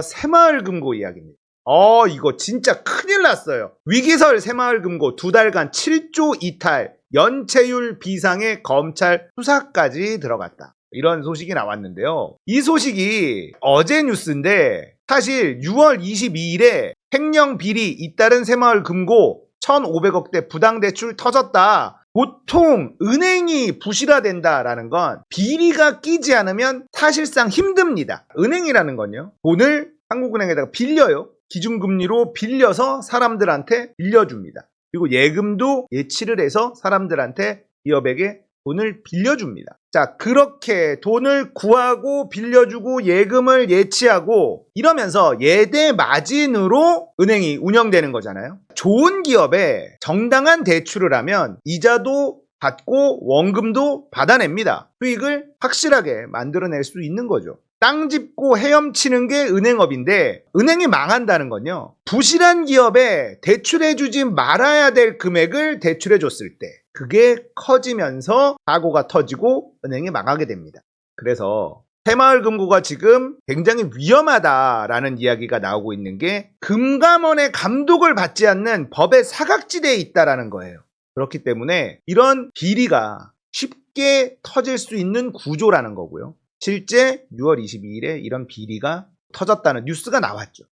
새마을금고 이야기입니다. 이거 진짜 큰일 났어요. 위기설 새마을금고 2달간 7조 이탈, 연체율 비상의 검찰 수사까지 들어갔다. 이런 소식이 나왔는데요. 이 소식이 어제 뉴스인데 사실 6월 22일에 횡령 비리 잇따른 새마을금고 1,500억대 부당대출 터졌다. 보통 은행이 부실화된다라는 건 비리가 끼지 않으면 사실상 힘듭니다. 은행이라는 건요, 돈을 한국은행에다가 빌려요. 기준금리로 빌려서 사람들한테 빌려줍니다. 그리고 예금도 예치를 해서 사람들한테, 기업에게 돈을 빌려줍니다. 자, 그렇게 돈을 구하고 빌려주고 예금을 예치하고 이러면서 예대 마진으로 은행이 운영되는 거잖아요. 좋은 기업에 정당한 대출을 하면 이자도 받고 원금도 받아냅니다. 수익을 확실하게 만들어낼 수 있는 거죠. 땅 짚고 헤엄치는 게 은행업인데, 은행이 망한다는 건요, 부실한 기업에 대출해주지 말아야 될 금액을 대출해줬을 때 그게 커지면서 사고가 터지고 은행이 망하게 됩니다. 그래서 새마을금고가 지금 굉장히 위험하다라는 이야기가 나오고 있는 게, 금감원의 감독을 받지 않는 법의 사각지대에 있다라는 거예요. 그렇기 때문에 이런 비리가 쉽게 터질 수 있는 구조라는 거고요. 실제 6월 22일에 이런 비리가 터졌다는 뉴스가 나왔죠.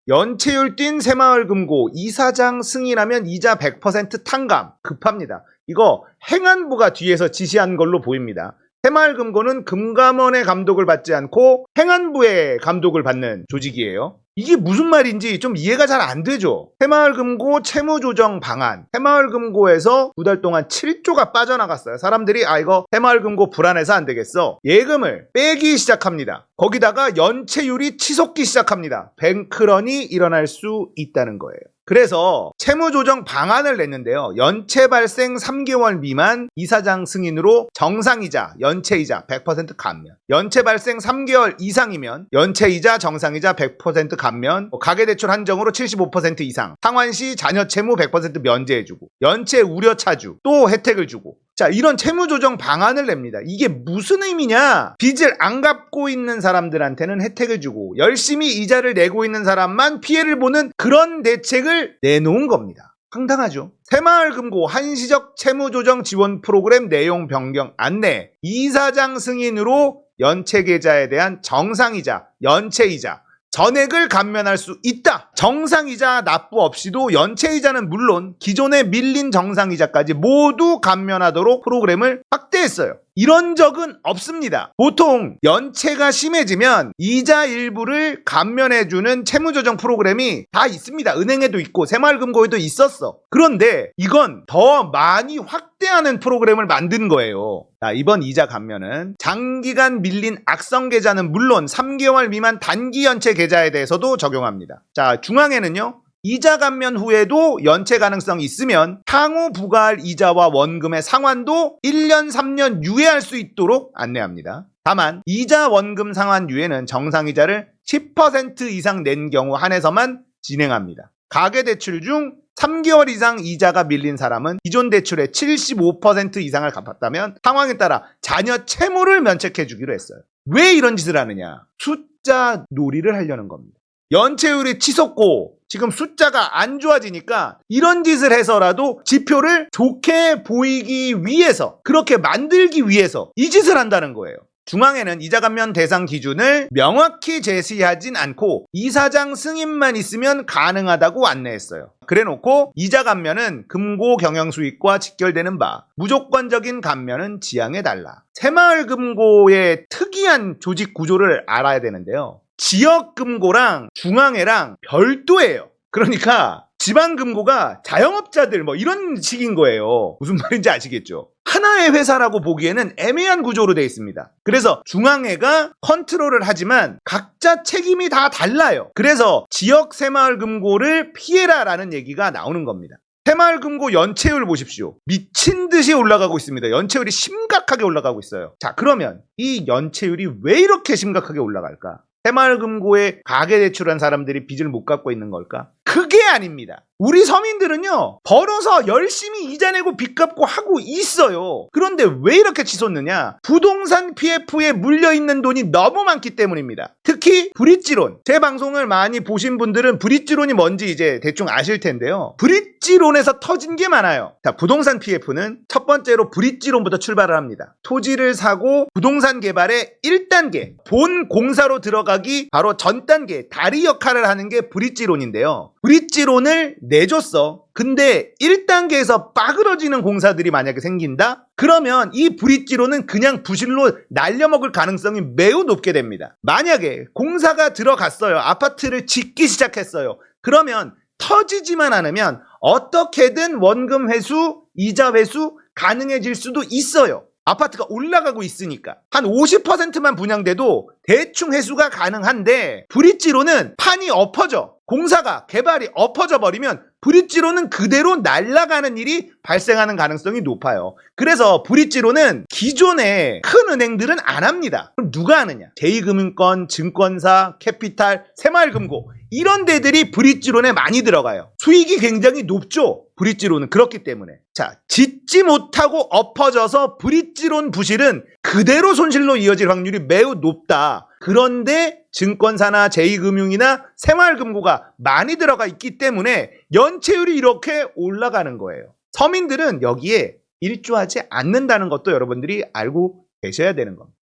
연체율 뛴 새마을금고 이사장 승인하면 이자 100% 탕감. 급합니다. 이거 행안부가 뒤에서 지시한 걸로 보입니다. 새마을금고는 금감원의 감독을 받지 않고 행안부의 감독을 받는 조직이에요. 이게 무슨 말인지 좀 이해가 잘 안 되죠. 새마을금고 채무조정 방안, 새마을금고에서 2달 동안 7조가 빠져나갔어요. 사람들이 이거 새마을금고 불안해서 안 되겠어, 예금을 빼기 시작합니다. 거기다가 연체율이 치솟기 시작합니다. 뱅크런이 일어날 수 있다는 거예요. 그래서 채무조정 방안을 냈는데요. 연체 발생 3개월 미만 이사장 승인으로 정상이자, 연체이자 100% 감면. 연체 발생 3개월 이상이면 연체이자, 정상이자 100% 감면. 가계대출 한정으로 75% 이상. 상환시 자녀 채무 100% 면제해주고, 연체 우려 차주 또 혜택을 주고. 자, 이런 채무조정 방안을 냅니다. 이게 무슨 의미냐? 빚을 안 갚고 있는 사람들한테는 혜택을 주고 열심히 이자를 내고 있는 사람만 피해를 보는 그런 대책을 내놓은 겁니다. 황당하죠? 새마을금고 한시적 채무조정 지원 프로그램 내용 변경 안내, 이사장 승인으로 연체계좌에 대한 정상이자, 연체이자, 전액을 감면할 수 있다. 정상이자 납부 없이도 연체이자는 물론 기존에 밀린 정상이자까지 모두 감면하도록 프로그램을 확대했어요. 이런 적은 없습니다. 보통 연체가 심해지면 이자 일부를 감면해주는 채무조정 프로그램이 다 있습니다. 은행에도 있고 새마을금고에도 있었어. 그런데 이건 더 많이 확대하는 프로그램을 만든 거예요. 자, 이번 이자 감면은 장기간 밀린 악성 계좌는 물론 3개월 미만 단기 연체 계좌에 대해서도 적용합니다. 자, 중앙에는요, 이자 감면 후에도 연체 가능성이 있으면 향후 부과할 이자와 원금의 상환도 1년, 3년 유예할 수 있도록 안내합니다. 다만 이자 원금 상환 유예는 정상이자를 10% 이상 낸 경우 한해서만 진행합니다. 가계대출 중 3개월 이상 이자가 밀린 사람은 기존 대출의 75% 이상을 갚았다면 상황에 따라 자녀 채무를 면책해주기로 했어요. 왜 이런 짓을 하느냐? 숫자 놀이를 하려는 겁니다. 연체율이 치솟고 지금 숫자가 안 좋아지니까 이런 짓을 해서라도 지표를 좋게 보이기 위해서, 그렇게 만들기 위해서 이 짓을 한다는 거예요. 중앙에는 이자 감면 대상 기준을 명확히 제시하진 않고 이사장 승인만 있으면 가능하다고 안내했어요. 그래놓고 이자 감면은 금고 경영 수익과 직결되는 바, 무조건적인 감면은 지양해달라. 새마을금고의 특이한 조직 구조를 알아야 되는데요. 지역금고랑 중앙회랑 별도예요. 그러니까 지방금고가 자영업자들 이런 식인 거예요. 무슨 말인지 아시겠죠? 하나의 회사라고 보기에는 애매한 구조로 되어 있습니다. 그래서 중앙회가 컨트롤을 하지만 각자 책임이 다 달라요. 그래서 지역 새마을금고를 피해라라는 얘기가 나오는 겁니다. 새마을금고 연체율 보십시오. 미친 듯이 올라가고 있습니다. 연체율이 심각하게 올라가고 있어요. 자, 그러면 이 연체율이 왜 이렇게 심각하게 올라갈까? 새마을금고에 가계대출한 사람들이 빚을 못 갚고 있는 걸까? 그게 아닙니다. 우리 서민들은요, 벌어서 열심히 이자 내고 빚 갚고 하고 있어요. 그런데 왜 이렇게 치솟느냐? 부동산 PF에 물려있는 돈이 너무 많기 때문입니다. 특히 브릿지론. 제 방송을 많이 보신 분들은 브릿지론이 뭔지 이제 대충 아실 텐데요. 브릿지론에서 터진 게 많아요. 자, 부동산 PF는 첫 번째로 브릿지론부터 출발을 합니다. 토지를 사고 부동산 개발의 1단계, 본 공사로 들어가기 바로 전 단계, 다리 역할을 하는 게 브릿지론인데요. 브릿지론을 내줬어. 근데 1단계에서 빠그러지는 공사들이 만약에 생긴다? 그러면 이 브릿지론은 그냥 부실로 날려먹을 가능성이 매우 높게 됩니다. 만약에 공사가 들어갔어요. 아파트를 짓기 시작했어요. 그러면 터지지만 않으면 어떻게든 원금 회수, 이자 회수 가능해질 수도 있어요. 아파트가 올라가고 있으니까 한 50%만 분양돼도 대충 회수가 가능한데, 브릿지론은 판이 엎어져, 공사가 개발이 엎어져 버리면 브릿지론은 그대로 날아가는 일이 발생하는 가능성이 높아요. 그래서 브릿지론은 기존의 큰 은행들은 안 합니다. 그럼 누가 하느냐? 제2금융권, 증권사, 캐피탈, 새마을금고, 이런 데들이 브릿지론에 많이 들어가요. 수익이 굉장히 높죠, 브릿지론은. 그렇기 때문에. 자, 짓지 못하고 엎어져서 브릿지론 부실은 그대로 손실로 이어질 확률이 매우 높다. 그런데 증권사나 제2금융이나 새마을금고가 많이 들어가 있기 때문에 연체율이 이렇게 올라가는 거예요. 서민들은 여기에 일조하지 않는다는 것도 여러분들이 알고 계셔야 되는 겁니다.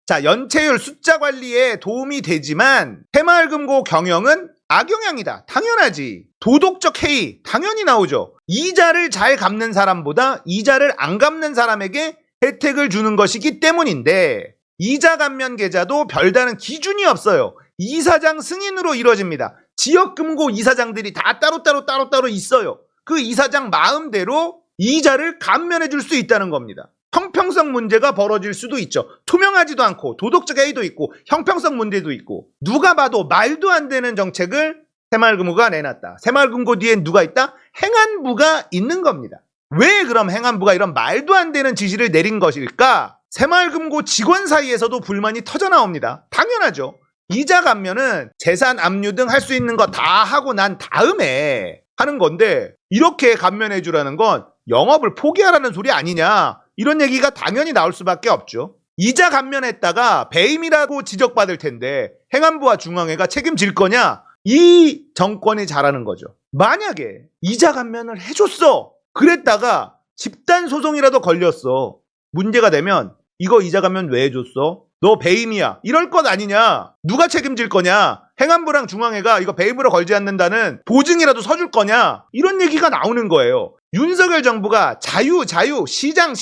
자, 연체율 숫자 관리에 도움이 되지만 새마을금고 경영은 악영향이다. 당연하지. 도덕적 해이 당연히 나오죠. 이자를 잘 갚는 사람보다 이자를 안 갚는 사람에게 혜택을 주는 것이기 때문인데, 이자 감면 계좌도 별다른 기준이 없어요. 이사장 승인으로 이루어집니다. 지역금고 이사장들이 다 따로 있어요. 그 이사장 마음대로 이자를 감면해 줄 수 있다는 겁니다. 형평성 문제가 벌어질 수도 있죠. 투명하지도 않고 도덕적 해이도 있고 형평성 문제도 있고, 누가 봐도 말도 안 되는 정책을 새마을금고가 내놨다. 새마을금고 뒤엔 누가 있다? 행안부가 있는 겁니다. 왜 그럼 행안부가 이런 말도 안 되는 지시를 내린 것일까? 새마을금고 직원 사이에서도 불만이 터져 나옵니다. 당연하죠. 이자 감면은 재산 압류 등 할 수 있는 거 다 하고 난 다음에 하는 건데, 이렇게 감면해 주라는 건 영업을 포기하라는 소리 아니냐, 이런 얘기가 당연히 나올 수밖에 없죠. 이자 감면했다가 배임이라고 지적받을 텐데 행안부와 중앙회가 책임질 거냐? 이 정권이 잘하는 거죠. 만약에 이자 감면을 해줬어, 그랬다가 집단 소송이라도 걸렸어, 문제가 되면 이거 이자 감면 왜 해줬어? 너 배임이야, 이럴 것 아니냐? 누가 책임질 거냐? 행안부랑 중앙회가 이거 배임으로 걸지 않는다는 보증이라도 서줄 거냐? 이런 얘기가 나오는 거예요. 윤석열 정부가 자유 시장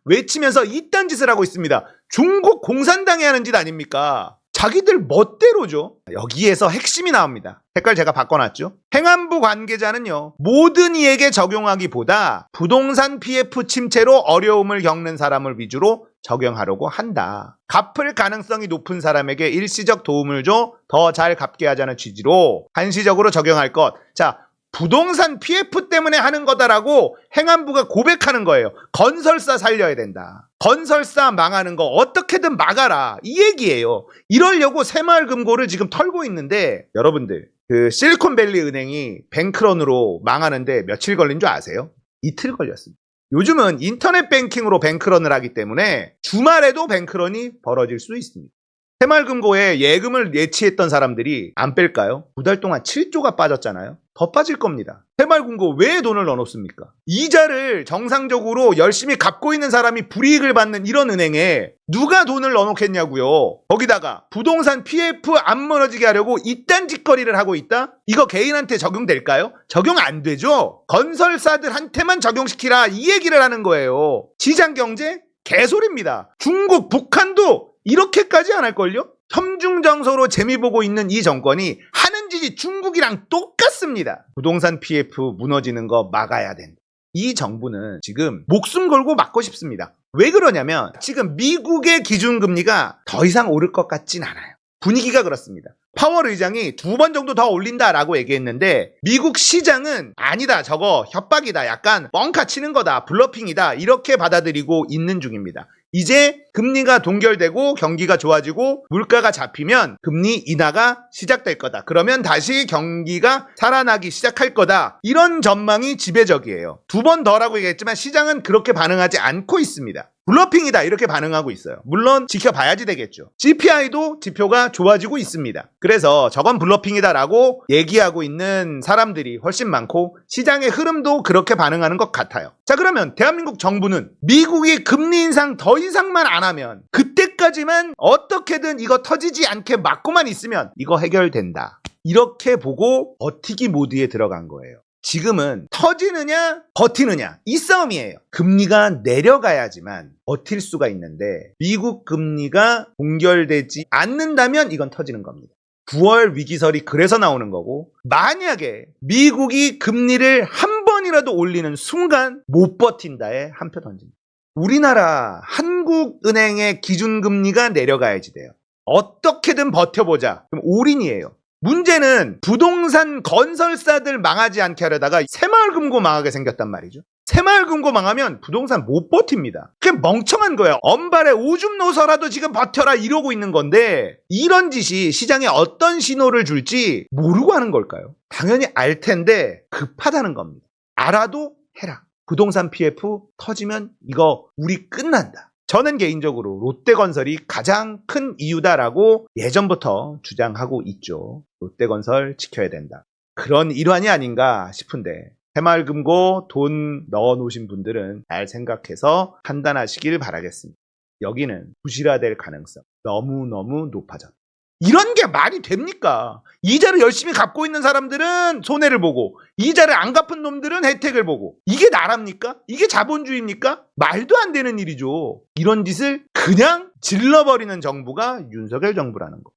외치면서 이딴 짓을 하고 있습니다. 중국 공산당이 하는 짓 아닙니까? 자기들 멋대로죠. 여기에서 핵심이 나옵니다. 색깔 제가 바꿔놨죠. 행안부 관계자는요, 모든 이에게 적용하기보다 부동산 PF 침체로 어려움을 겪는 사람을 위주로 적용하려고 한다. 갚을 가능성이 높은 사람에게 일시적 도움을 줘 더 잘 갚게 하자는 취지로 한시적으로 적용할 것. 자, 부동산 PF 때문에 하는 거다라고 행안부가 고백하는 거예요. 건설사 살려야 된다. 건설사 망하는 거 어떻게든 막아라, 이 얘기예요. 이러려고 새마을금고를 지금 털고 있는데, 여러분들 그 실리콘밸리 은행이 뱅크런으로 망하는데 며칠 걸린 줄 아세요? 이틀 걸렸습니다. 요즘은 인터넷 뱅킹으로 뱅크런을 하기 때문에 주말에도 뱅크런이 벌어질 수 있습니다. 새마을금고에 예금을 예치했던 사람들이 안 뺄까요? 2달 동안 7조가 빠졌잖아요. 더 빠질 겁니다. 새마을금고 왜 돈을 넣어놓습니까? 이자를 정상적으로 열심히 갚고 있는 사람이 불이익을 받는 이런 은행에 누가 돈을 넣어놓겠냐고요. 거기다가 부동산 PF 안 무너지게 하려고 이딴 짓거리를 하고 있다? 이거 개인한테 적용될까요? 적용 안 되죠. 건설사들한테만 적용시키라, 이 얘기를 하는 거예요. 시장경제? 개소리입니다. 중국, 북한도 이렇게까지 안 할걸요? 혐중정서로 재미 보고 있는 이 정권이 하는 짓이 중국이랑 똑같습니다. 부동산 PF 무너지는 거 막아야 된다. 이 정부는 지금 목숨 걸고 막고 싶습니다. 왜 그러냐면 지금 미국의 기준금리가 더 이상 오를 것 같진 않아요. 분위기가 그렇습니다. 파월 의장이 2번 정도 더 올린다라고 얘기했는데 미국 시장은 아니다, 저거 협박이다, 약간 뻥카 치는 거다, 블러핑이다, 이렇게 받아들이고 있는 중입니다. 이제 금리가 동결되고 경기가 좋아지고 물가가 잡히면 금리 인하가 시작될 거다. 그러면 다시 경기가 살아나기 시작할 거다. 이런 전망이 지배적이에요. 두 번 더라고 얘기했지만 시장은 그렇게 반응하지 않고 있습니다. 블러핑이다 이렇게 반응하고 있어요. 물론 지켜봐야지 되겠죠. CPI도 지표가 좋아지고 있습니다. 그래서 저건 블러핑이다라고 얘기하고 있는 사람들이 훨씬 많고 시장의 흐름도 그렇게 반응하는 것 같아요. 자, 그러면 대한민국 정부는 미국이 금리 인상 더 이상만 안 하면 그때까지만 어떻게든 이거 터지지 않게 막고만 있으면 이거 해결된다. 이렇게 보고 버티기 모드에 들어간 거예요. 지금은 터지느냐 버티느냐 이 싸움이에요. 금리가 내려가야지만 버틸 수가 있는데 미국 금리가 동결되지 않는다면 이건 터지는 겁니다. 9월 위기설이 그래서 나오는 거고 만약에 미국이 금리를 한 번이라도 올리는 순간 못 버틴다에 한 표 던집니다. 우리나라 한국은행의 기준금리가 내려가야지 돼요. 어떻게든 버텨보자. 그럼 올인이에요. 문제는 부동산 건설사들 망하지 않게 하려다가 새마을금고 망하게 생겼단 말이죠. 새마을금고 망하면 부동산 못 버팁니다. 그게 멍청한 거예요. 엄발에 오줌 놓서라도 지금 버텨라 이러고 있는 건데 이런 짓이 시장에 어떤 신호를 줄지 모르고 하는 걸까요? 당연히 알 텐데 급하다는 겁니다. 알아도 해라. 부동산 PF 터지면 이거 우리 끝난다. 저는 개인적으로 롯데건설이 가장 큰 이유다라고 예전부터 주장하고 있죠. 롯데건설 지켜야 된다. 그런 일환이 아닌가 싶은데 새마을금고 돈 넣어놓으신 분들은 잘 생각해서 판단하시길 바라겠습니다. 여기는 부실화될 가능성 너무너무 높아졌다. 이런 게 말이 됩니까? 이자를 열심히 갚고 있는 사람들은 손해를 보고 이자를 안 갚은 놈들은 혜택을 보고 이게 나랍니까? 이게 자본주의입니까? 말도 안 되는 일이죠. 이런 짓을 그냥 질러버리는 정부가 윤석열 정부라는 거.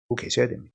보고 계셔야 됩니다.